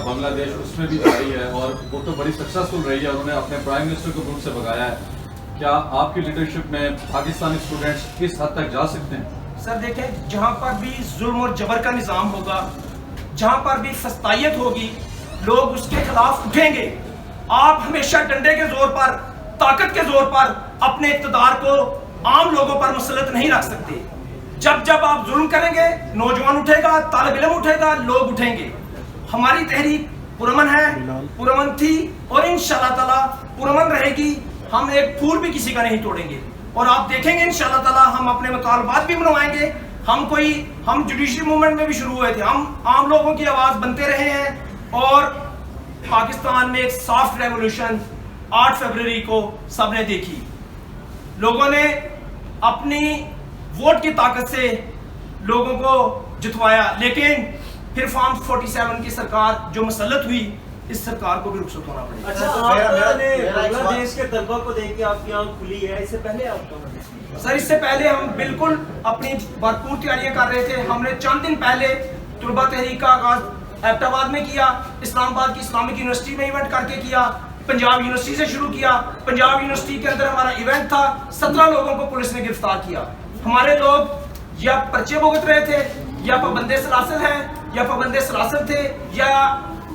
बांग्लादेश उसमें भी जारी है और वो तो बड़ी सक्सेसफुल रही है, उन्होंने अपने प्राइम मिनिस्टर को मुल्क से भगाया है। क्या आपकी लीडरशिप में पाकिस्तानी स्टूडेंट्स किस हद तक जा सकते हैं? सर देखें, जहाँ पर भी जुल्म और जबर का निज़ाम होगा, जहाँ पर भी फस्तायत होगी, लोग उसके खिलाफ उठेंगे। आप हमेशा डंडे के जोर पर, ताकत के जोर पर अपने इक़्तिदार को आम लोगों पर मुसल्लत नहीं रख सकते। जब जब आप जुल्म करेंगे, नौजवान उठेगा, तालिब इल्म उठेगा, लोग उठेंगे। हमारी तहरीक पुरअमन है, पुरअमन थी और इंशाअल्लाह ताला पुरअमन रहेगी। हम एक फूल भी किसी का नहीं तोड़ेंगे और आप देखेंगे इंशाअल्लाह ताला हम अपने मुतालबात भी मनवाएंगे। हम जुडिशरी मूवमेंट में भी शुरू हुए थे, हम आम लोगों की आवाज़ बनते रहे हैं और पाकिस्तान में एक सॉफ्ट रेवोल्यूशन 8 फरवरी को सबने देखी। लोगों ने अपनी वोट की ताकत से लोगों को जितवाया, लेकिन फिर फॉर्म 47 की सरकार जो मुसल्लत हुई, इस सरकार को भी रुखसत होना पड़ेगा। अच्छा, आपने बांग्लादेश के तलबा को देख के आपकी आंख खुली है, इससे पहले आप सर इससे पहले हम बिल्कुल अपनी भरपूर तैयारियां कर रहे थे। हमने चंद दिन पहले तुलबा तहरीक का आगाज एबटाबाद में किया, इस्लामाबाद की इस्लामिक यूनिवर्सिटी में इवेंट करके किया, पंजाब यूनिवर्सिटी से शुरू किया। पंजाब यूनिवर्सिटी के अंदर हमारा इवेंट था, 17 लोगों को पुलिस ने गिरफ्तार किया। हमारे लोग या पर्चे भुगत रहे थे, या पाबंदे सलासिल हैं, या पाबंदे सलासिल थे, या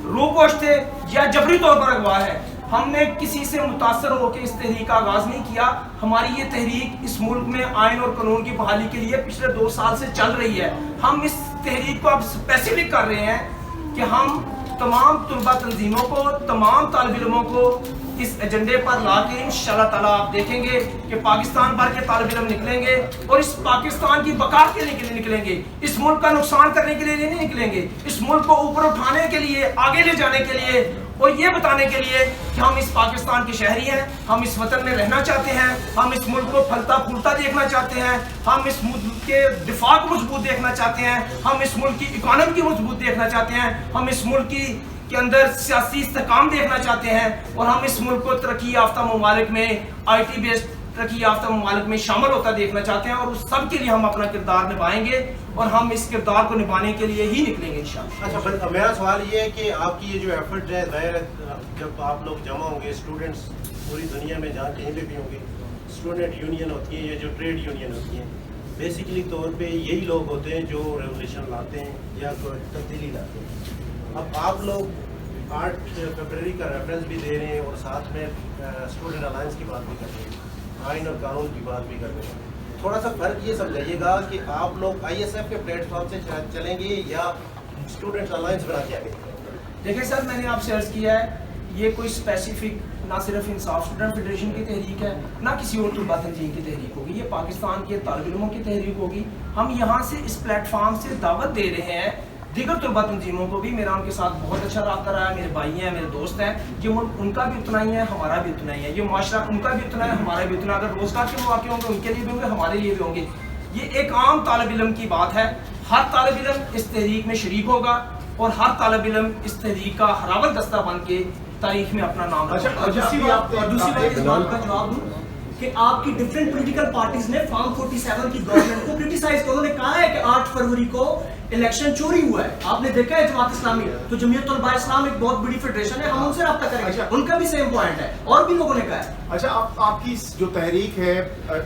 रूपोश थे, या जबरी तौर पर अगवा है। हमने किसी से मुतासर होकर इस तहरीक का आगाज नहीं किया। हमारी ये तहरीक इस मुल्क में आइन और कानून की बहाली के लिए पिछले 2 साल से चल रही है। हम इस तहरीक को अब स्पेसिफिक कर रहे हैं कि हम तमाम तुलबा तंजीमों को, तमाम तालिब इल्मों को इस एजेंडे पर ला के इंशाअल्लाह ताला आप देखेंगे कि पाकिस्तान भर के तालिब इल्म निकलेंगे और इस पाकिस्तान की बका के लिए निकलेंगे, इस मुल्क का नुकसान करने के लिए नहीं निकलेंगे, इस मुल्क को ऊपर उठाने के लिए, आगे ले जाने के लिए और ये बताने के लिए कि हम इस पाकिस्तान के शहरी हैं, हम इस वतन में रहना चाहते हैं, हम इस मुल्क को फलता फूलता देखना चाहते हैं, हम इस मुल्क के दिफा को मजबूत देखना चाहते हैं, हम इस मुल्क की इकॉनमी की मजबूत देखना चाहते हैं, हम इस मुल्क के अंदर सियासी इस्तेहकाम देखना चाहते हैं और हम इस मुल्क को तरक्की याफ्ता ममालिक में, IT बेस्ड तरक्की याफ्ता ममालिक में शामिल होता देखना चाहते हैं और उस सब के लिए हम अपना किरदार निभाएंगे और हम इस किरदार को निभाने के लिए ही निकलेंगे इंशाअल्लाह। अच्छा, मेरा सवाल ये है कि आपकी ये जो एफर्ट है, जाहिर है जब आप लोग जमा होंगे, स्टूडेंट्स पूरी दुनिया में जहाँ कहीं पे भी होंगे, स्टूडेंट यूनियन होती है या जो ट्रेड यूनियन होती है, बेसिकली तौर पे यही लोग होते हैं जो रेवोल्यूशन लाते हैं या कोई तब्दीली लाते हैं। अब आप लोग 8 फरवरी का रेफरेंस भी दे रहे हैं और साथ में स्टूडेंट अलायंस की बात भी कर रहे हैं, आइन और कानून की बात भी कर रहे हैं। थोड़ा सा फर्क ये समझाइएगा कि आप लोग ISF के प्लेटफॉर्म से चलेंगे या स्टूडेंट अलायंस बना के आगे? देखिए सर, मैंने आपसे अर्ज किया है, ये कोई स्पेसिफिक ना सिर्फ इंसाफ स्टूडेंट फेडरेशन की तहरीक है, ना किसी और तुलबा तंजीम की तहरीक होगी, ये पाकिस्तान के तालिब इल्मों की तहरीक होगी। हम यहाँ से इस प्लेटफॉर्म से दावत दे रहे हैं दीगर तुलबा तंजीमों को भी। मेरा उनके साथ बहुत अच्छा रहा रहा है, मेरे भाई हैं, मेरे दोस्त हैं। ये मुल्क उनका भी उतना ही है, हमारा भी उतना ही है, ये माशरा उनका भी उतना है, हमारा भी उतना। अगर रोजगार के मौके होंगे उनके लिए भी होंगे, हमारे लिए भी होंगे। ये एक आम तालिब इल्म की बात है, हर तालिब इल्म इस तहरीक में शरीक होगा और हर तालिब इल्म इस तहरीक का हरावल दस्ता बन के तारीख में अपना नाम रखेगा। और दूसरी बात इस बात का जवाब दूं कि आपकी डिफरेंट पॉलिटिकल पार्टीज ने फॉर्म 47 की गवर्नमेंट को क्रिटिसाइज किया। उन्होंने कहा है कि 8 फरवरी को इलेक्शन चोरी हुआ है। आपने देखा है जमात इस्लामी, तो जमीयत उलमा इस्लाम एक बहुत बड़ी फेडरेशन है, हम उनसे रब्ता करेंगे। अच्छा, उनका भी सेम पॉइंट है और भी लोगों ने कहा है। अच्छा, आपकी जो तहरीक है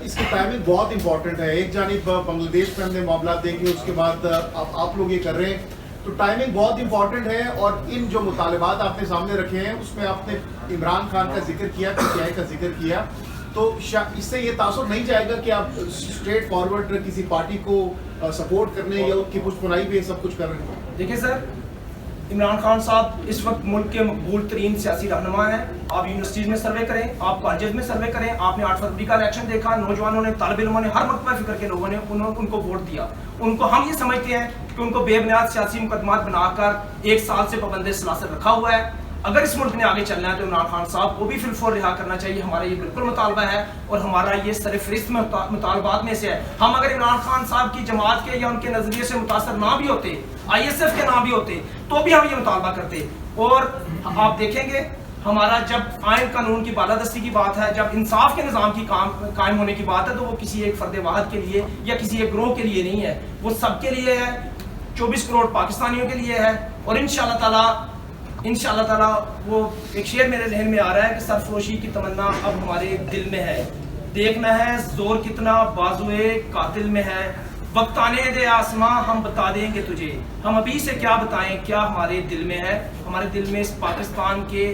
इसकी टाइमिंग बहुत इंपॉर्टेंट है। एक जानिब बांग्लादेश में हमने मामला देखे, उसके बाद आप लोग ये कर रहे हैं, तो टाइमिंग बहुत इंपॉर्टेंट है। और इन जो मुतालिबात आपने सामने रखे हैं उसमें आपने इमरान खान का जिक्र किया, PTI का जिक्र किया, तो इससे ये तासुर नहीं जाएगा कि आप स्ट्रेट फॉरवर्ड किसी पार्टी को सपोर्ट करने या उनकी पुष्पनाई पे सब कुछ कर रहे हैं? देखिए सर, इमरान खान साहब इस वक्त मुल्क के मकबूल तरीन सियासी रहनुमा हैं। आप यूनिवर्सिटीज़ में सर्वे करें, आप कॉलेज में सर्वे करें, आपने 8 फरवरी का इलेक्शन देखा, नौजवानों ने, तालिब इल्मों ने, हर मकतबा फिक्र के लोगों ने उनको वोट दिया। उनको हम ये समझते हैं कि उनको बेबुनियाद सियासी मुकदमात बनाकर 1 साल से पाबंदे सलासिल रखा हुआ है। अगर इस मुल्क ने आगे चलना है तो इमरान खान साहब को भी फिलफोर रिहा करना चाहिए। हमारा ये बिल्कुल मुतालबा है और हमारा ये सरफरिस्त मुतालबात में से है। हम अगर इमरान खान साहब की जमात के या उनके नजरिए से मुतासर ना भी होते, ISF के ना भी होते, तो भी हम ये मुतालबा करते। और आप देखेंगे हमारा जब आइन कानून की बालादस्ती की बात है, जब इंसाफ के निज़ाम की कायम होने की बात है, तो वो किसी एक फर्द वाहद के लिए या किसी एक ग्रोह के लिए नहीं है, वो सबके लिए है। 24 करोड़ पाकिस्तानियों के लिए है और इंशाअल्लाह ताला इंशाअल्लाह ताला वो एक शेर मेरे जहन में आ रहा है कि सरफरोशी की तमन्ना अब हमारे दिल में है, देखना है जोर कितना बाजुए कातिल में है, वक्त आने दे आसमां हम बता देंगे तुझे, हम अभी से क्या बताएं क्या हमारे दिल में है। हमारे दिल में इस पाकिस्तान के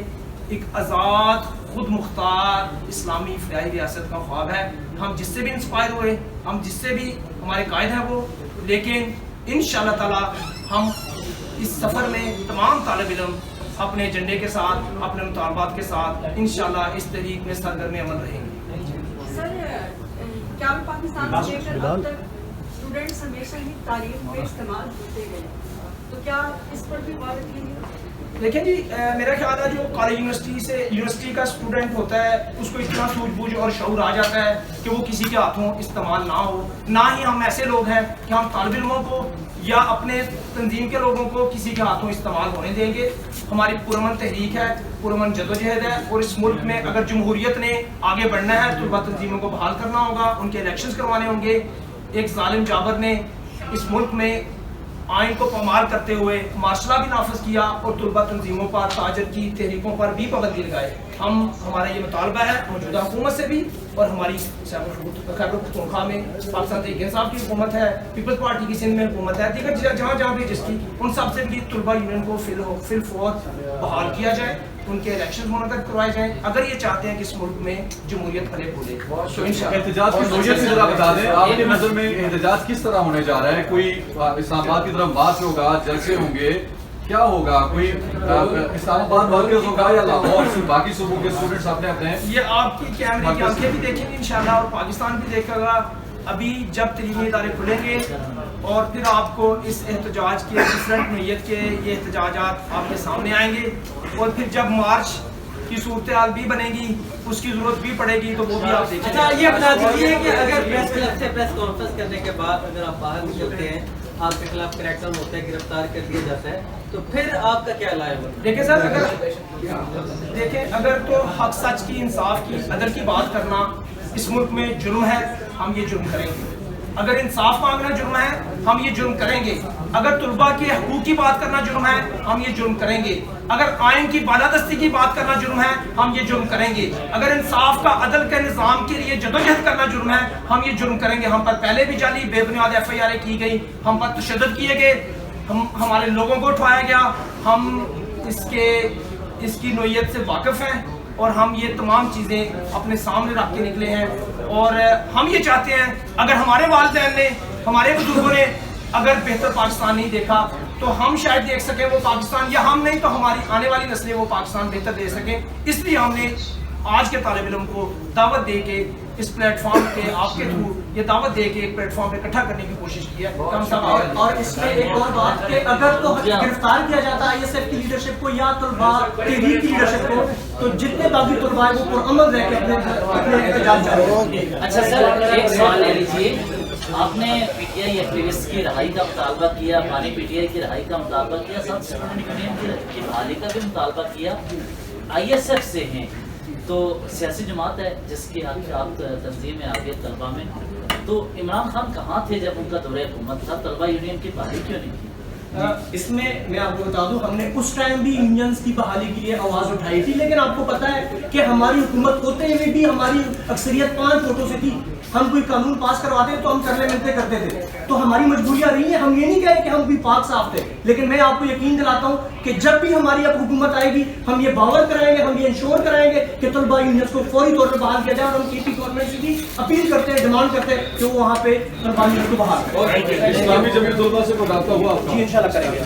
एक आज़ाद खुद मुख्तार इस्लामी फलाही रियासत का ख्वाब है। हम जिससे भी इंस्पायर हुए, हम जिससे भी हमारे कायद हैं वो, लेकिन इंशाअल्लाह ताला हम इस सफ़र में तमाम तालिब इल्म अपने एजेंडे के साथ, अपने मुतालबात के साथ इंशाअल्लाह इस तहरीक में सरगर्म अमल रहेंगे। सर, क्या पाकिस्तान से लेकर अब तक स्टूडेंट्स हमेशा ही तारीफ में इस्तेमाल होते गए, तो क्या इस पर भी गौर रखेंगे? देखिए जी, मेरा ख्याल है जो कॉलेज यूनिवर्सिटी का स्टूडेंट होता है उसको इतना सूझबूझ और शऊर आ जाता है कि वो किसी के हाथों इस्तेमाल ना हो। ना ही हम ऐसे लोग हैं कि हम तालिब इल्मों को या अपने तंजीम के लोगों को किसी के हाथों इस्तेमाल होने देंगे। हमारी पुरअमन तहरीक है, पुरअमन जदोजहद है, और इस मुल्क में अगर जमहूरियत ने आगे बढ़ना है तो तंजीमों को बहाल करना होगा, उनके इलेक्शंस करवाने होंगे। एक जालिम जाबर ने इस मुल्क में आइन को पामाल करते हुए मार्शला भी नाफिज किया और तुलबा तंजीमों पर, ताजर की तहरीकों पर भी पाबंदी लगाए। हमारा ये मुतालबा है मौजूदा हुकूमत से भी, और हमारी खैबर पख्तूनख्वा में पाकिस्तान तहरीक इंसाफ की हुकूमत है, पीपल्स पार्टी की सिंध में हुकूमत है, दीगर जहाँ जहाँ भी जिसकी, उन सब से भी तुलबा यूनियन को फिलफौर बहाल किया जाए, उनके इलेक्शन मुनक़द करवाए जाएं अगर ये चाहते हैं कि इस मुल्क में जमहूरियत फले फूले। तो एहतजाज की नोयत की जरा बता दें, आपकी नज़र में एहतजाज किस तरह होने जा रहा है? कोई इस्लामाबाद की तरफ मार्च होगा, जलसे होंगे, क्या होगा? कोई इस्लामाबाद वर्कर्स होगा या लाहौर से बाकी सूबों के स्टूडेंट्स अपने अपने? ये आपकी कैमरे की आंखें भी देखेंगी इंशाल्लाह, और पाकिस्तान भी देखेगा। अभी जब तलीमी इदारे खुलेंगे और फिर आपको इस एहतजाज के डिफरेंट नोयत के ये एहतजाजात आपके सामने आएंगे, और फिर जब मार्च की सूरत हाल भी बनेगी, उसकी जरूरत भी पड़ेगी, तो वो भी आप देखेंगे। अच्छा, ये बता दीजिए कि अगर प्रेस क्लब से प्रेस कॉन्फ्रेंस करने के बाद अगर आप बाहर निकलते हैं, आपके खिलाफ क्रैकडाउन होता है, गिरफ्तार कर दिया जाता है, तो फिर आपका क्या लाया होगा? देखिए सर, अगर तो हक सच की, इंसाफ की, अदल की बात करना इस मुल्क में जुर्म है, हम ये जुर्म करेंगे। अगर इंसाफ मांगना जुर्म है, हम ये जुर्म करेंगे। अगर तुलबा के हकूक की बात करना जुर्म है, हम ये जुर्म करेंगे। अगर आइन की बालादस्ती की बात करना जुर्म है, हम ये जुर्म करेंगे। अगर इंसाफ का, अदल के निज़ाम के लिए जदोजहद करना जुर्म है, हम ये जुर्म करेंगे। हम पर पहले भी जाली बेबुनियाद FIR की गई, हम पर तशद्दुद किए गए, हमारे लोगों को उठाया गया। हम इसकी नोयत से वाकिफ़ हैं और हम ये तमाम चीज़ें अपने सामने रख के निकले हैं। और हम ये चाहते हैं, अगर हमारे वालिदैन ने, हमारे बुजुर्गों ने अगर बेहतर पाकिस्तान नहीं देखा, तो हम शायद देख सकें वो पाकिस्तान, या हम नहीं तो हमारी आने वाली नस्लें वो पाकिस्तान बेहतर दे सकें। इसलिए हमने आज के तालिब इल्म को दावत दे के इस प्लेटफॉर्म के, आपके थ्रू ये दावत दे के एक प्लेटफॉर्म पे इकट्ठा करने की कोशिश की है। हम सब और इसमें एक और बात कि अगर तो गिरफ्तार किया जाता है ISF की लीडरशिप को या तुलबा तहरीक की लीडरशिप को, तो जितने बाकी तुलबा है वो पुरअमन रह के अपने एहतजाज जारी रखेंगे। अच्छा सर, एक सवाल ले लीजिए, आपने PTI एक्टिविस्ट की रहाई का मुतालबा किया, हमारी PTI की रहाई का मुतालबा किया, सब स्टूडेंट यूनियन की बहाली का भी मुतालबा किया। ISF से हैं तो सियासी जमात है जिसकी आप तंजीम में आगे तलबा में, तो इमरान खान कहाँ थे जब उनका दौरे हुकूमत था? तलबा यूनियन की बहाली क्यों नहीं की? इसमें मैं आपको बता दूं, हमने उस टाइम भी यूनियंस की बहाली के लिए आवाज़ उठाई थी, लेकिन आपको पता है कि हमारी हुकूमत होते हुए भी हमारी अक्सरियत 5 वोटों से थी। हम कोई कानून पास करवाते तो हम करने मिलते करते थे, तो हमारी मजबूरियां रही हैं। हम ये नहीं कह रहे कि हम भी पाक साफ थे, लेकिन मैं आपको यकीन दिलाता हूँ कि जब भी हमारी अब हुकूमत आएगी, हम ये बावर कराएंगे, हम ये इंश्योर कराएंगे कि तलबा यूनियंस को फौरी तौर पर बहाल किया जाए। और हम KP गवर्नमेंट से भी अपील करते हैं, डिमांड करते हैं कि वो वहाँ पे तलबा यूनियंस को बहाल करें। इस्लामी जमीयत उलमा से कोई रब्ता हुआ आपका? जी इंशाल्लाह करेंगे।